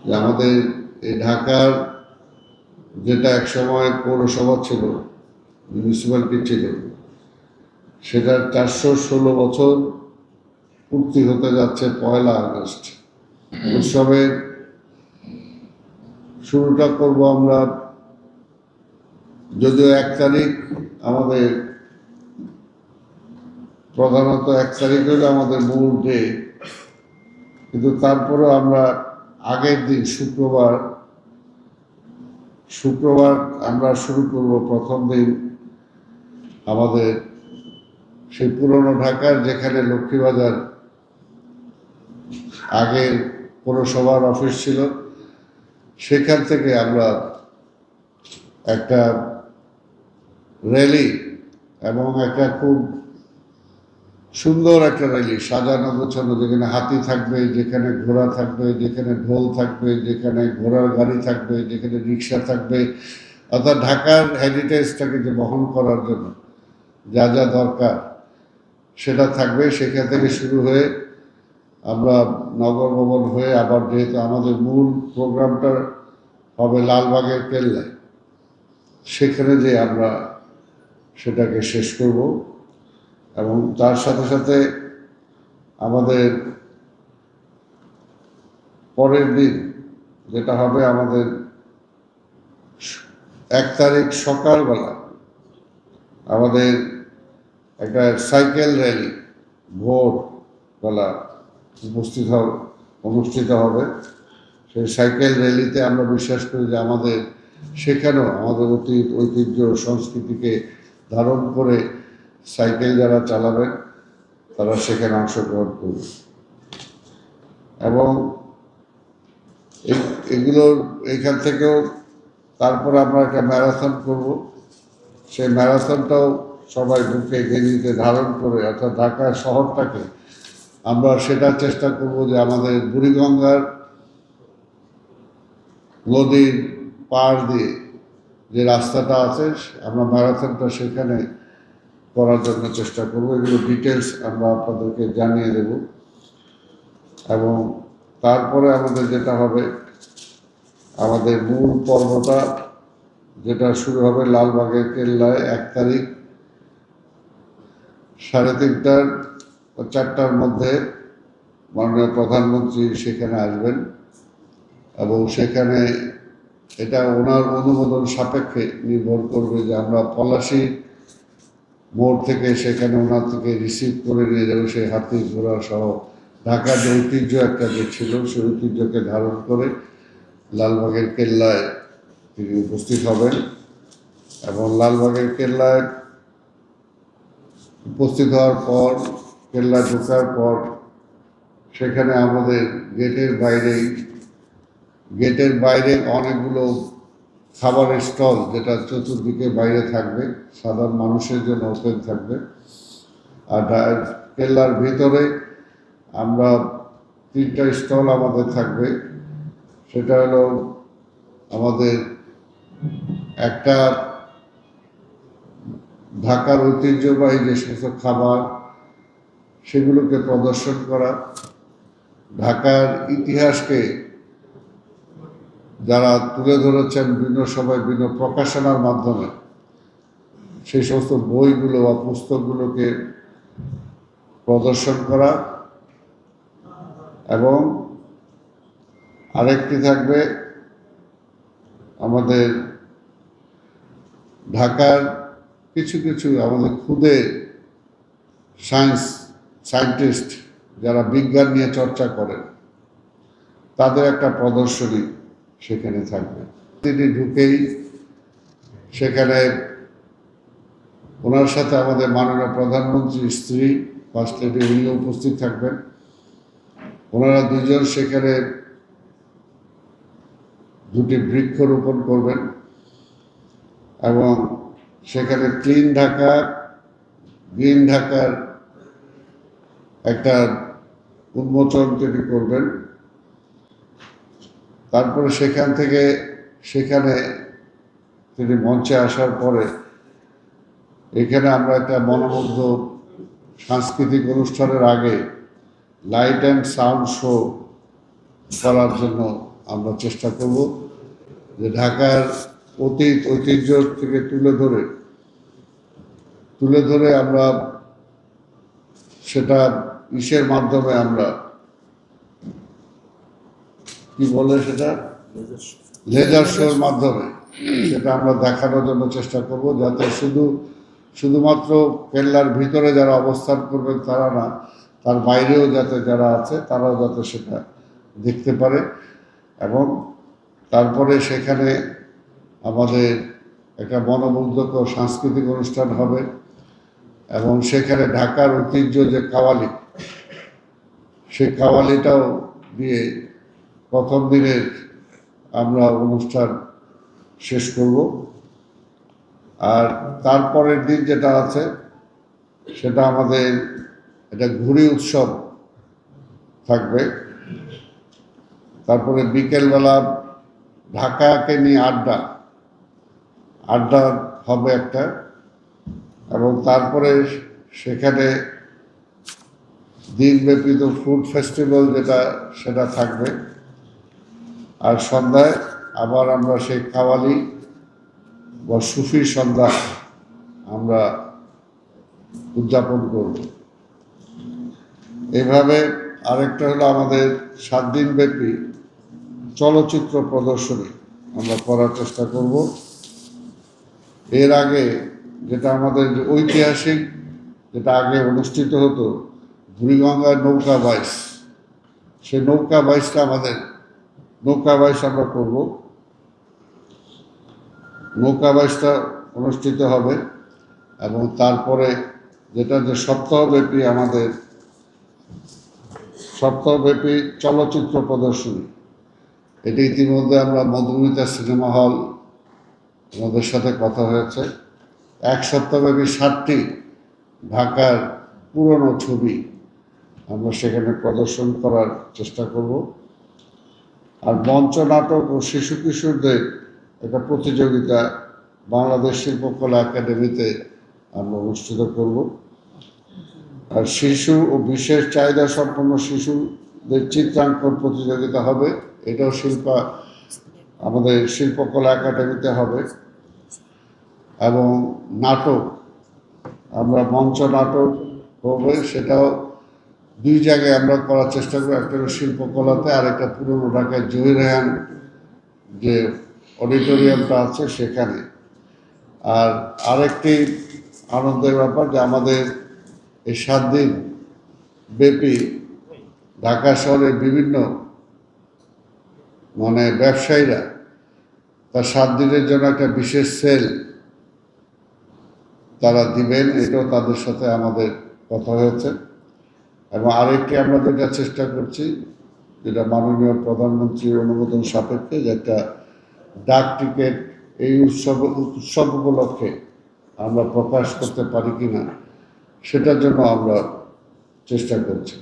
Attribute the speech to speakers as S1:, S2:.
S1: যে আমাদের এই ঢাকার যেটা একসময় পৌরসভা ছিল, মিউনিসিপ্যালিটি ছিল, সেটার 416 বছর পূর্তি হতে যাচ্ছে 1 আগস্ট। উৎসবের শুরুটা করব আমরা, যদিও 1 তারিখ আমাদের প্রধানত 1 তারিখ হলো আমাদের মূল ডে, কিন্তু তারপরে আমরা আগের দিন শুক্রবার আমরা শুরু করব। প্রথম দিন আমাদের সেই পুরনো ঢাকার, যেখানে লক্ষ্মীবাজার আগের পৌরসভার অফিস ছিল, সেখান থেকে আমরা একটা র্যালি, এবং একটা খুব সুন্দর একটা র্যালি, সাজানো গোছানো, যেখানে হাতি থাকবে, যেখানে ঘোড়া থাকবে, যেখানে ঢোল থাকবে, যেখানে ঘোড়ার গাড়ি থাকবে, যেখানে রিক্সা থাকবে, অর্থাৎ ঢাকার হেরিটেজটাকে যে বহন করার জন্য যা যা দরকার সেটা থাকবে। সেখান থেকে শুরু হয়ে আমরা নগর ভবন হয়ে, আবার যেহেতু আমাদের মূল প্রোগ্রামটা হবে লালবাগের কেল্লায়, সেখানে যে আমরা সেটাকে শেষ করব। এবং তার সাথে সাথে আমাদের পরের দিন যেটা হবে, আমাদের 1 তারিখ সকালবেলা আমাদের একটা সাইকেল র্যালি ভোরবেলা অনুষ্ঠিত হবে। সেই সাইকেল র্যালিতে আমরা বিশ্বাস করি যে আমাদের সেখানেও আমাদের অতীত, ঐতিহ্য, সংস্কৃতিকে ধারণ করে সাইকেল যারা চালাবেন তারা সেখানে অংশগ্রহণ করবে। এবং এগুলোর এইখান থেকেও তারপর আমরা একটা ম্যারাথন করব। সেই ম্যারাথনটাও সবাই বুকে গেঞ্জিতে ধারণ করে, অর্থাৎ ঢাকা শহরটাকে আমরা সেটা চেষ্টা করব যে আমাদের বুড়িগঙ্গার নদীর পাড় দিয়ে যে রাস্তাটা আছে, আমরা ম্যারাথনটা সেখানে করার জন্য চেষ্টা করব। এগুলো ডিটেলস আমরা আপনাদেরকে জানিয়ে দেব। এবং তারপরে আমাদের যেটা হবে, আমাদের মূল পর্বটা যেটা শুরু হবে লালবাগের কেল্লায় 1 তারিখ 3:30 বা 4টার মধ্যে মাননীয় প্রধানমন্ত্রী সেখানে আসবেন। এবং সেখানে এটা ওনার অনুমোদন সাপেক্ষে নির্ভর করবে যে আমরা পলাশী মোড় থেকে সেখানে ওনার থেকে রিসিভ করে নিয়ে যাবো সেই হাতি ঘোড়া সহ ঢাকার যে ঐতিহ্য একটা যে ছিল, সেই ঐতিহ্যকে ধারণ করে লালবাগের কেল্লায় তিনি উপস্থিত হবেন। এবং লালবাগের কেল্লায় উপস্থিত হওয়ার পর, কেল্লায় ঢোকার পর, সেখানে আমাদের গেটের বাইরে অনেকগুলো খাবারের স্টল, যেটা চতুর্দিকে বাইরে থাকবে, সাধারণ মানুষের জন্য ওপেন থাকবে। আর কেল্লার ভিতরে আমরা 3টা স্টল আমাদের থাকবে। সেটা হলো আমাদের একটা ঢাকার ঐতিহ্যবাহী যে সমস্ত খাবার, সেগুলোকে প্রদর্শন করা, ঢাকার ইতিহাসকে যারা তুলে ধরেছেন বিভিন্ন সময় বিভিন্ন প্রকাশনার মাধ্যমে, সেই সমস্ত বইগুলো বা পুস্তকগুলোকে প্রদর্শন করা। এবং আরেকটি থাকবে আমাদের ঢাকার কিছু কিছু আমাদের খুদে সায়েন্টিস্ট যারা বিজ্ঞান নিয়ে চর্চা করেন, তাদের একটা প্রদর্শনী সেখানে থাকবে। তিনি ঢুকেই সেখানে ওনার সাথে আমাদের মাননীয় প্রধানমন্ত্রীর স্ত্রী ফার্স্ট লেডি, উনিও উপস্থিত থাকবেন। ওনারা দুজন সেখানে 2টি বৃক্ষরোপণ করবেন। এবং সেখানে ক্লিন ঢাকা, গ্রিন ঢাকার একটা উন্মোচন তিনি করবেন। তারপরে সেখানে তিনি মঞ্চে আসার পরে এখানে আমরা একটা মনোমুগ্ধ সাংস্কৃতিক অনুষ্ঠানের আগে লাইট অ্যান্ড সাউন্ড শো করার জন্য আমরা চেষ্টা করব যে ঢাকার অতীত ঐতিহ্য থেকে তুলে ধরে আমরা সেটা ইসের মাধ্যমে আমরা কি বলে সেটা লেজার শোর মাধ্যমে সেটা আমরা দেখানোর জন্য চেষ্টা করব, যাতে শুধুমাত্র কেল্লার ভিতরে যারা অবস্থান করবেন তারা না, তার বাইরেও যাতে যারা আছে তারাও যাতে সেটা দেখতে পারে। এবং তারপরে সেখানে আমাদের একটা মনোমুগ্ধকর সাংস্কৃতিক অনুষ্ঠান হবে এবং সেখানে ঢাকার ঐতিহ্য যে কাওয়ালি, সেই কাওয়ালিটাও দিয়ে প্রথম দিনের আমরা অনুষ্ঠান শেষ করব। আর তারপরের দিন যেটা আছে সেটা আমাদের এটা ঘুড়ি উৎসব থাকবে। তারপরে বিকেলবেলা ঢাকাকে নিয়ে আড্ডা হবে একটা, এবং তারপরে সেখানে দিনব্যাপী তো ফুড ফেস্টিভ্যাল সেটা থাকবে। আর সন্ধ্যায় আবার আমরা সেই কাওয়ালি বা সুফি সন্ধ্যা আমরা উদযাপন করব। এইভাবে আরেকটা হলো আমাদের 7 দিন ব্যাপী চলচ্চিত্র প্রদর্শনী আমরা করার চেষ্টা করব। এর আগে যেটা আমাদের ঐতিহাসিক যেটা আগে অনুষ্ঠিত হতো বুড়িগঙ্গার নৌকা বাইচ, সেই নৌকা বাইচটা আমরা করব। নৌকা বাইচটা অনুষ্ঠিত হবে এবং তারপরে যেটা যে সপ্তাহব্যাপী চলচ্চিত্র প্রদর্শনী, এটি ইতিমধ্যে আমরা মধুমিতা সিনেমা হল আমাদের সাথে কথা হয়েছে। 1 সপ্তাহব্যাপী 7টি ঢাকার পুরনো ছবি আমরা সেখানে প্রদর্শন করার চেষ্টা করব। আর মঞ্চ নাটক ও শিশু কিশোরদের একটা প্রতিযোগিতা বাংলাদেশ শিল্পকলা একাডেমিতে আমরা অনুষ্ঠিত করব। আর শিশু ও বিশেষ চাহিদা সম্পন্ন শিশুদের চিত্রাঙ্কন প্রতিযোগিতা হবে, এটাও আমাদের শিল্পকলা একাডেমিতে হবে। এবং নাটক আমরা মঞ্চ নাটক হবে, সেটাও 2 জায়গায় আমরা করার চেষ্টা করব, একটা হলো শিল্পকলাতে আর একটা পুরনো ঢাকায় জহির রায়হান যে অডিটোরিয়ামটা আছে সেখানে। আর আরেকটি আনন্দের ব্যাপার যে আমাদের এই 7 দিন ব্যাপী ঢাকা শহরের বিভিন্ন ব্যবসায়ীরা তার 7 দিনের জন্য একটা বিশেষ সেল তারা দিবেন, এটাও তাদের সাথে আমাদের কথা হয়েছে। এবং আরেকটি আমরা যেটা চেষ্টা করছি, যেটা মাননীয় প্রধানমন্ত্রীর অনুমোদন সাপেক্ষে, যে একটা ডাক টিকিট এই উৎসব উপলক্ষে আমরা প্রকাশ করতে পারি কিনা সেটার জন্য আমরা চেষ্টা করছি।